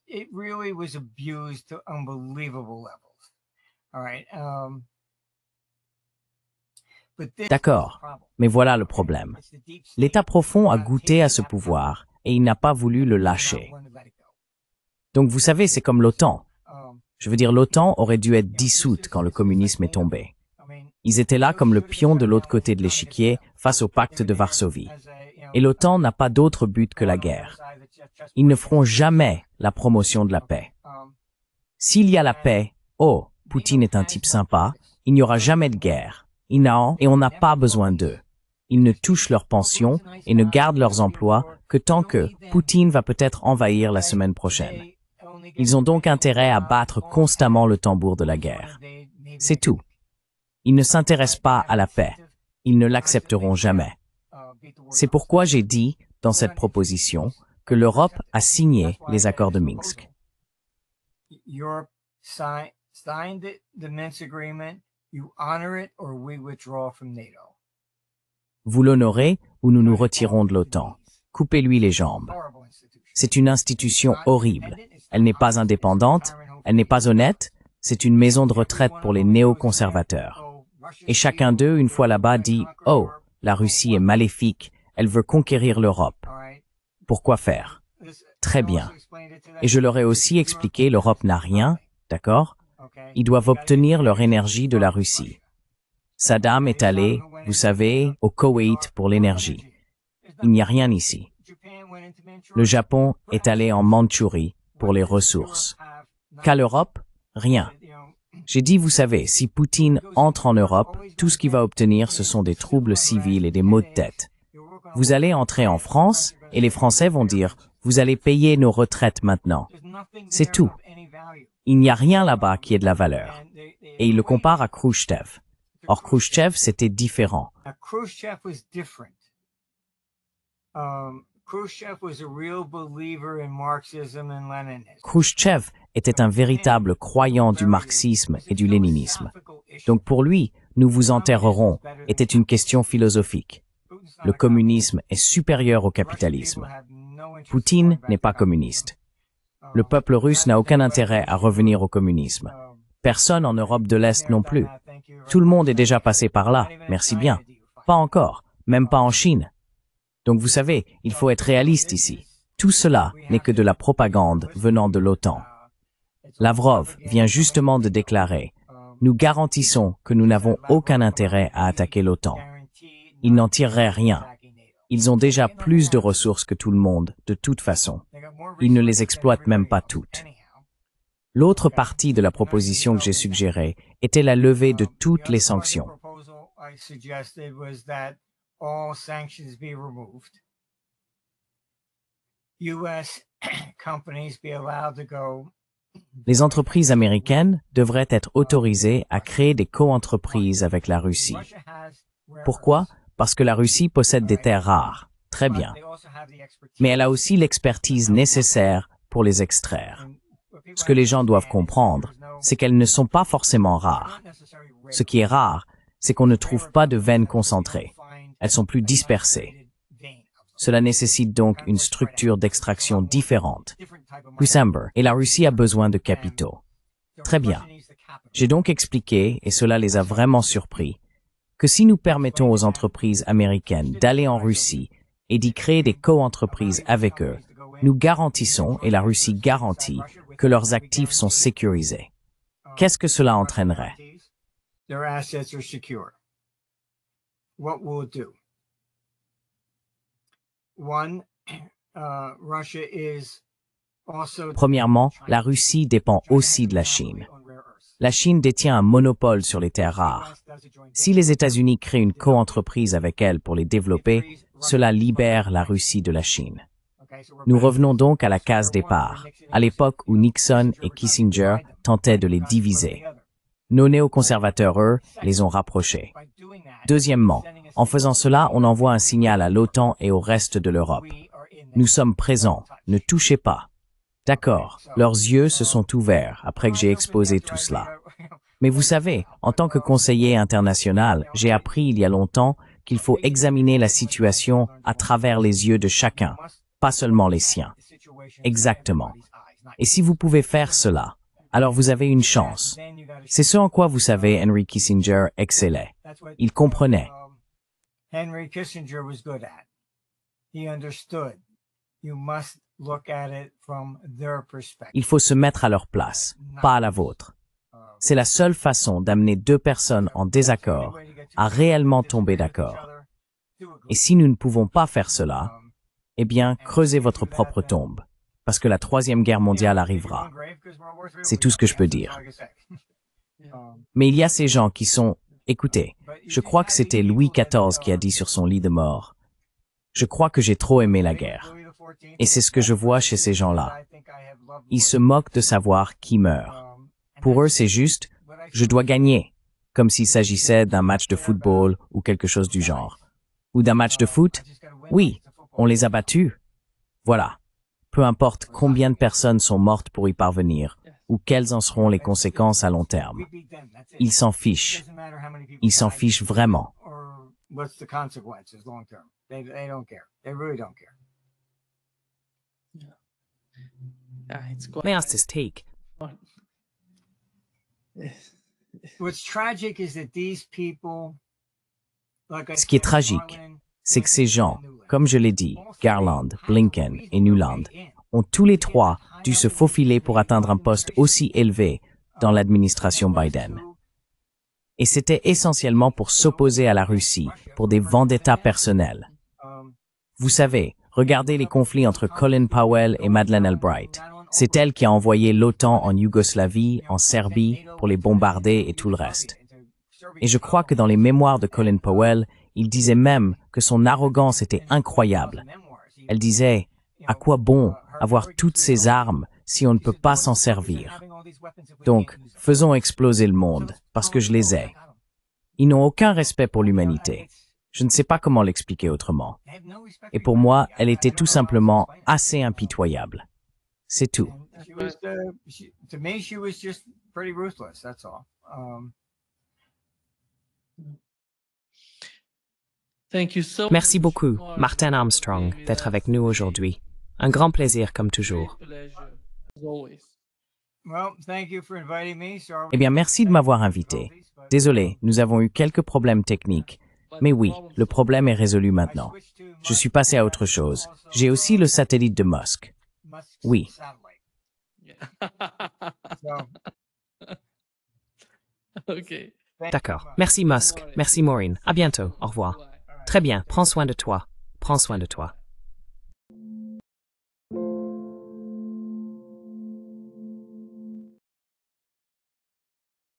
It really was abused to unbelievable levels. All right. D'accord, mais voilà le problème. L'État profond a goûté à ce pouvoir et il n'a pas voulu le lâcher. Donc vous savez, c'est comme l'OTAN. Je veux dire, l'OTAN aurait dû être dissoute quand le communisme est tombé. Ils étaient là comme le pion de l'autre côté de l'échiquier face au pacte de Varsovie. Et l'OTAN n'a pas d'autre but que la guerre. Ils ne feront jamais la promotion de la paix. S'il y a la paix, oh, Poutine est un type sympa, il n'y aura jamais de guerre. Et on n'a pas besoin d'eux. Ils ne touchent leur pension et ne gardent leurs emplois que tant que Poutine va peut-être envahir la semaine prochaine. Ils ont donc intérêt à battre constamment le tambour de la guerre. C'est tout. Ils ne s'intéressent pas à la paix. Ils ne l'accepteront jamais. C'est pourquoi j'ai dit, dans cette proposition, que l'Europe a signé les accords de Minsk. Europe signed the Minsk agreement. You honor it or we withdraw from NATO. Vous l'honorez ou nous nous retirons de l'OTAN. Coupez-lui les jambes. C'est une institution horrible. Elle n'est pas indépendante, elle n'est pas honnête, c'est une maison de retraite pour les néoconservateurs. Et chacun d'eux, une fois là-bas, dit « Oh, la Russie est maléfique, elle veut conquérir l'Europe. » Pourquoi faire? Très bien. Et je leur ai aussi expliqué, l'Europe n'a rien, d'accord? Ils doivent obtenir leur énergie de la Russie. Saddam est allé, vous savez, au Koweït pour l'énergie. Il n'y a rien ici. Le Japon est allé en Mandchourie pour les ressources. Qu'à l'Europe? Rien. J'ai dit, vous savez, si Poutine entre en Europe, tout ce qu'il va obtenir, ce sont des troubles civils et des maux de tête. Vous allez entrer en France et les Français vont dire, vous allez payer nos retraites maintenant. C'est tout. Il n'y a rien là-bas qui ait de la valeur. Et il le compare à Khrouchtchev. Or, Khrouchtchev, c'était différent. Khrouchtchev était un véritable croyant du marxisme et du léninisme. Donc pour lui, nous vous enterrerons, était une question philosophique. Le communisme est supérieur au capitalisme. Poutine n'est pas communiste. Le peuple russe n'a aucun intérêt à revenir au communisme. Personne en Europe de l'Est non plus. Tout le monde est déjà passé par là, merci bien. Pas encore, même pas en Chine. Donc vous savez, il faut être réaliste ici. Tout cela n'est que de la propagande venant de l'OTAN. Lavrov vient justement de déclarer « Nous garantissons que nous n'avons aucun intérêt à attaquer l'OTAN. » Ils n'en tireraient rien. Ils ont déjà plus de ressources que tout le monde, de toute façon. Ils ne les exploitent même pas toutes. L'autre partie de la proposition que j'ai suggérée était la levée de toutes les sanctions. Les entreprises américaines devraient être autorisées à créer des co-entreprises avec la Russie. Pourquoi? Parce que la Russie possède des terres rares. Très bien. Mais elle a aussi l'expertise nécessaire pour les extraire. Ce que les gens doivent comprendre, c'est qu'elles ne sont pas forcément rares. Ce qui est rare, c'est qu'on ne trouve pas de veines concentrées. Elles sont plus dispersées. Cela nécessite donc une structure d'extraction différente, plus simple, et la Russie a besoin de capitaux. Très bien. J'ai donc expliqué, et cela les a vraiment surpris, que si nous permettons aux entreprises américaines d'aller en Russie et d'y créer des co-entreprises avec eux, nous garantissons, et la Russie garantit, que leurs actifs sont sécurisés. Qu'est-ce que cela entraînerait? Premièrement, la Russie dépend aussi de la Chine. La Chine détient un monopole sur les terres rares. Si les États-Unis créent une co-entreprise avec elle pour les développer, cela libère la Russie de la Chine. Nous revenons donc à la case départ, à l'époque où Nixon et Kissinger tentaient de les diviser. Nos néoconservateurs, eux, les ont rapprochés. Deuxièmement, En faisant cela, on envoie un signal à l'OTAN et au reste de l'Europe. Nous sommes présents, ne touchez pas. D'accord, leurs yeux se sont ouverts après que j'ai exposé tout cela. Mais vous savez, en tant que conseiller international, j'ai appris il y a longtemps qu'il faut examiner la situation à travers les yeux de chacun, pas seulement les siens. Exactement. Et si vous pouvez faire cela, alors vous avez une chance. C'est ce en quoi, vous savez, Henry Kissinger excellait. Il comprenait. Henry Kissinger was good at. He understood. You must look at it from their perspective. Il faut se mettre à leur place, pas à la vôtre. C'est la seule façon d'amener deux personnes en désaccord à réellement tomber d'accord. Et si nous ne pouvons pas faire cela, eh bien, creusez votre propre tombe, parce que la Troisième Guerre mondiale arrivera. C'est tout ce que je peux dire. Mais il y a ces gens qui sont... Écoutez, je crois que c'était Louis XIV qui a dit sur son lit de mort, « Je crois que j'ai trop aimé la guerre. » Et c'est ce que je vois chez ces gens-là. Ils se moquent de savoir qui meurt. Pour eux, c'est juste « je dois gagner », comme s'il s'agissait d'un match de football ou quelque chose du genre. Ou d'un match de foot? Oui, on les a battus. Voilà. Peu importe combien de personnes sont mortes pour y parvenir, ou quelles en seront les conséquences à long terme. Ils s'en fichent. Ils s'en fichent vraiment. May I ask this take? Ce qui est tragique, c'est que ces gens, comme je l'ai dit, Garland, Blinken et Nuland, ont tous les trois dû se faufiler pour atteindre un poste aussi élevé dans l'administration Biden. Et c'était essentiellement pour s'opposer à la Russie, pour des vendettas personnels. Vous savez, regardez les conflits entre Colin Powell et Madeleine Albright. C'est elle qui a envoyé l'OTAN en Yougoslavie, en Serbie, pour les bombarder et tout le reste. Et je crois que dans les mémoires de Colin Powell, il disait même que son arrogance était incroyable. Elle disait « À quoi bon avoir toutes ces armes si on ne peut pas s'en servir ?» Donc, faisons exploser le monde, parce que je les ai. Ils n'ont aucun respect pour l'humanité. Je ne sais pas comment l'expliquer autrement. Et pour moi, elle était tout simplement assez impitoyable. C'est tout. Merci beaucoup, Martin Armstrong, d'être avec nous aujourd'hui. Un grand plaisir, comme toujours. Eh bien, merci de m'avoir invité. Désolé, nous avons eu quelques problèmes techniques. Mais oui, le problème est résolu maintenant. Je suis passé à autre chose. J'ai aussi le satellite de Musk. Oui. D'accord. Merci Musk. Merci Maureen. À bientôt. Au revoir. Très bien. Prends soin de toi. Prends soin de toi.